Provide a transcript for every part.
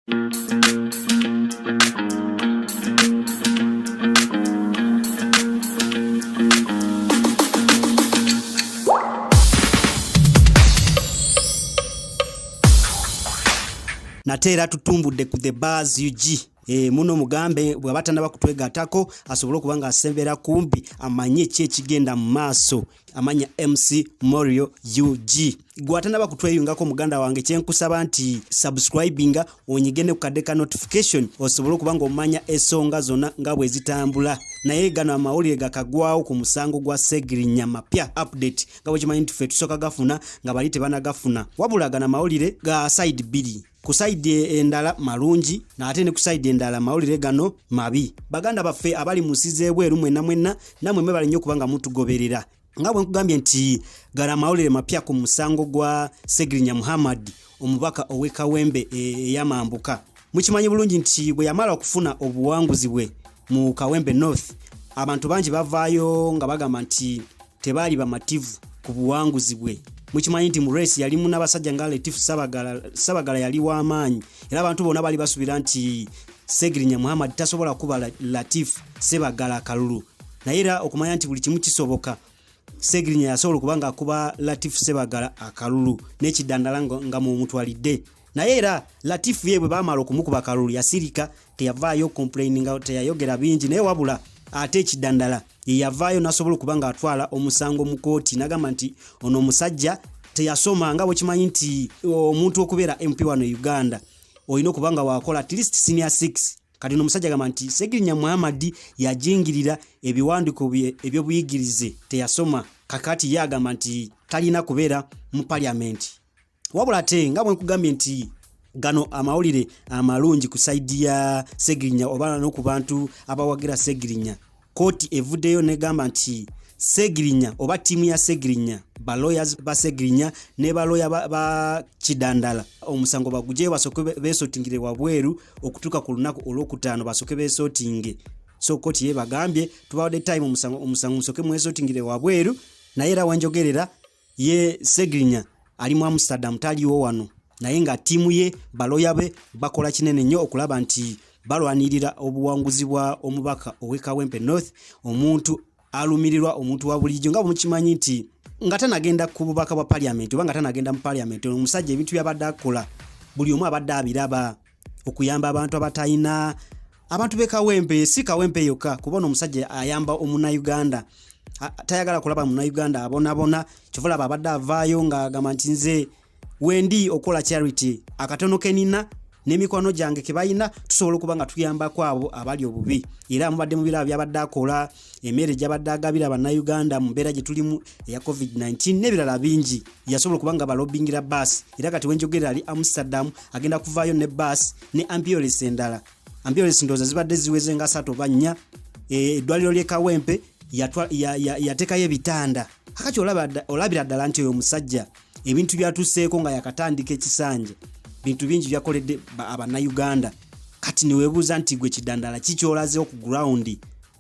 Natera tutumbudde ku the buzz UG. Muno mugambe bwabatanda bakutwegatako asobole kubanga asembera kumbi amanye ki ekigenda mu maaso amanya MC Morio UG. Gwatanda bakutweyungako muganda wange kyenkusaba nti subscribinga onyigene ku kadeka notification osobole kubanga omanya esonga zona nga bwe zitambula. Naye gano amawulire gakagwawo ku musango gwa Ssegirinya mapya update nga bwe kimanyi nti ffe tusoka gafuna nga bali tebanagafuna. Wabula gano amawulire ga side bili. Ku side endala malungi na ate ne ku side endala mawulire gano mabi. Baganda baffe abali musize bweru mwenna namwe mebali nnyo kubanga mutugoberera. Nga bwe nkugambye nti gala mawulire mapya ku musango gwa Ssegirinya Muhammad omubaka ow'Ekawembe eyamambuka. Mukimanyi bulungi nti bwe yamala okufuna obuwanguzi bwe mu Kawembe North abantu bangi bavaayo nga bagamba nti tebaali bamativu ku buwanguzi bwe. Mukimanyi nti mu race yali muna basajja nga Latif Sabagala yali w'amaanyi era abantu bonna bali basubira nti Ssegirinya Muhammad tasobola kuba Latif Sabagala kalulu. Naye era okumanya nti buli kimu kisoboka. Ssegirinya yasobola kubanga akuba Latif Sabagala akalulu n'ekidandala nga mu mutwalidde. Naye era Latif ye bwe baamala okumukuba kalulu yasirika teyavaayo complaining teyayogera bingi naye wabula ate ekidandala yavaayo nasobola kubanga atwala omusango mu Koti nagamba nti ono omusajja teyasoma nga bwe kimanyi nti omuntu okubeera MP wano Uganda olina kubanga wakola at least senior 6 kati omusajja gamba nti Ssegirinya Muhammad yajingirira ebiwandiiko ebyobuyigirize teyasoma kakati yagamba nti talina kubeera mu parliament. Wabula ate nga bwe nkugambye nti gano amawulire amalungi ku side ya Ssegirinya oba no ku bantu abawagira Ssegirinya. Koti evuddeyo negamba nti Ssegirinya oba timu ya Ssegirinya ba lawyers ba Ssegirinya ne ba lawyer ba kidandala omusango baguje basoke besotingire wabweru okutuka ku lunaku olwokutaano basoke besotinge. So Koti ye bagambye tubaode time omusango musoke mwesotingire wabweru naye era wanjogerera ye Ssegirinya ali mu Amsterdam taliwo wano naye nga timu ye baloya be bakola kinene nnyo okulaba nti balwanirira obuwanguzi bwa omubaka ow'Ekawempe North omuntu alumirirwa omuntu wa bulijjo nga mukimanyi nti nga tanagenda ku bubaka bwa parliament oba nga tanagenda mu parliament omusajja ebintu byabadde akola buli omu abadde abiraba okuyamba abantu abatayina abantu b'Ekawempe si Kawempe yokka kubona omusajja ayamba omuna Uganda tayagala kulaba muna Uganda abonabona kivula abadde avaayo nga agamba nti nze wendi okola charity akatono kenina n'emikono gyange kebayina tusobola kubanga tuyamba kwabo abali obubi era mubadde mubira byabadde akola emere gyabadde agabira bana Uganda mu mbeera gye tulimu ya COVID-19 n'ebirala bingi yasobola kubanga balobingira bus era kati wenjogera ali Amsterdam agenda kuvaayo ne bus ne ambulance endala ambulance ndoza zibadde ziweze nga 3 oba 4 eddwaliro ly'Ekawempe yatekayo ebitanda akati olabira ddala nti oyo musajja ebintu byatuseeko nga yakatandika ekisanja bintu bingi byakoledde abana Uganda kati niwebuuza nti gwe kidandala kikyolazeho ku ground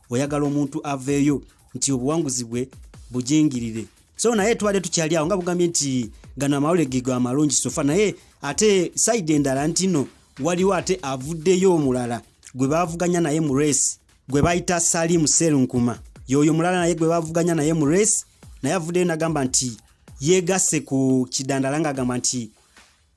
oyagala omuntu aveeyo nti obuwanguzi bwe bujingirire. So naye twali tukyali awo nga bugambye nti gano amawulire gigo amalungi sofa naye ate side endala ntino waliwo ate avuddeyo omulala gwe bavuganya naye mu race gwe bayita Salim Serunkuma yoyo mulala naye gwe bavuganya naye mu race naye avuddeyo nagamba nti yegasse ku kidandala nga agamba nti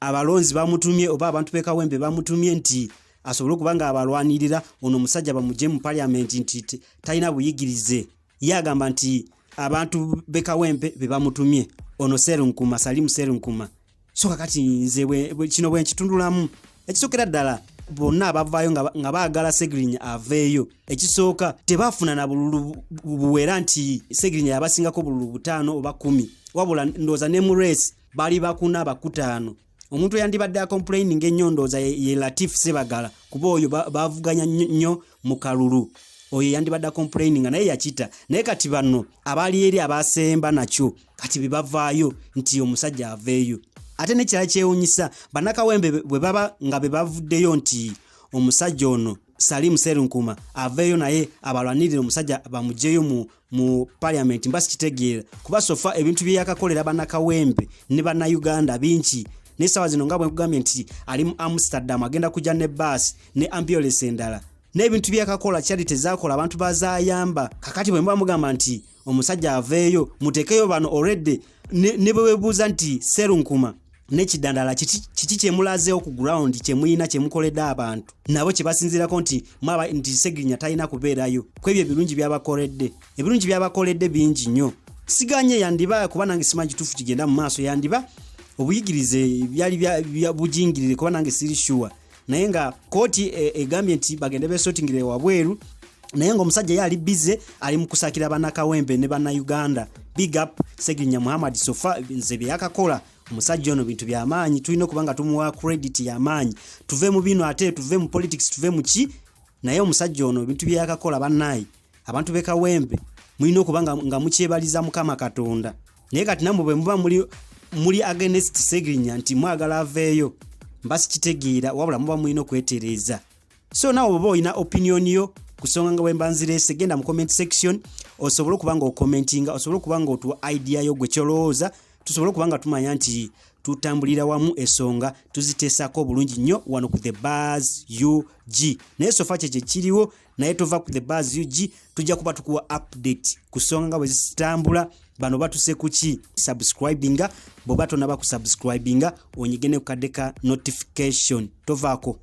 abalonzi bamutumye oba abantu b'Ekawempe bamutumye nti asobole kubanga abalwanirira ono omusajja bamuje mu parliament nti talina buyigirize. Yagamba nti abantu b'Ekawempe be bamutumye ono Serunkuma Salim Serunkuma. So kakati nze kino bwe nkitundulamu ekisokera ddala bonna abavaayo nga baagala Ssegirinya aveeyo ekisooka tebafuna na bululu buwera nti Ssegirinya yabasingako bululu 5 oba 10 wabula ndoza ne mu race bali bakuna bakutaano omuntu yandibadde complaining ennyo ndoza ye Latif Sabagala kuba oyo bavuganya nnyo mu kalulu oyo yandibadde complaining naye yakita naye kati bano abali eri abasemba nakyo kati bibavaayo nti omusajja aveeyo. Ate ne kyala kyewunyisa banakawembe bwe baba nga bebavuddeyo nti omusajja ono Salim Serunkuma aveeyo naye abalwanirira omusajja bamujeyo mu parliament mbasi kitegeera kuba sofa ebintu bye yakakolera banakawembe ne bana Uganda bingi n'essaawa zino nga bwe nkugambye nti ali mu Amsterdam agenda kujja ne bus ne ambulance endala n'ebintu byakakola kyali tezakola abantu bazayamba. Kakati bwe mugamba nti omusajja aveeyo mutekeyo bano already ne bwe webuuza nti Serunkuma n'ekidandala kiki kyemulazeewo ku ground kyemuyina kyemukoledde abantu nabo kye basinziirako nti Ssegirinya talina kubeerayo ku ebyo ebirungi byabakoledde. Ebirungi byabakoledde bingi nnyo. Siganye yandiba kuba nange simanyi kituufu kigenda mu maaso, yandiba obuyigirize byali bujingirire kuba nange siri sure, naye nga Koti egambye nti bagende besotingire wabweru, naye nga omusajja yali bize ali mu kusakira bannakawempe ne bannayuganda. Big up Ssegirinya Muhammad sofa nze byakakola. Omusajja ono bintu by'amaanyi, tulina okubanga tumuwa credit y'amaanyi. Tuve mu bino ate tuve mu politics tuve mu ki, naye omusajja ono bintu byakakola bannayi. Abantu bekawempe mulina okubanga nga mukyebaliza Mukama Katonda. Naye kati namwe bwe muba muli against Ssegirinya nti mwagala aveeyo mbasi kitegeera wabula muba mulina okwetereeza. So nawe bw'oba olina opinion yo kusonga nga bwembanzirese, genda mu comment section osobole okubanga okomentinga, osobole okubanga otuwa idea yo gwe kyolowooza, tusobole okubanga tumanya nti tutambulira wamu esonga tuziteesako bulungi nnyo wano ku The Buzz UG. Naye sofa kye kiriwo, naye tova ku The Buzz UG tujja kuba tukuwa update kusonga nga bwe zitambula. Bano batuse kuki subscribinga, bw'oba tonaba ku subscribinga onyigene ku kadde ka notification tovaako.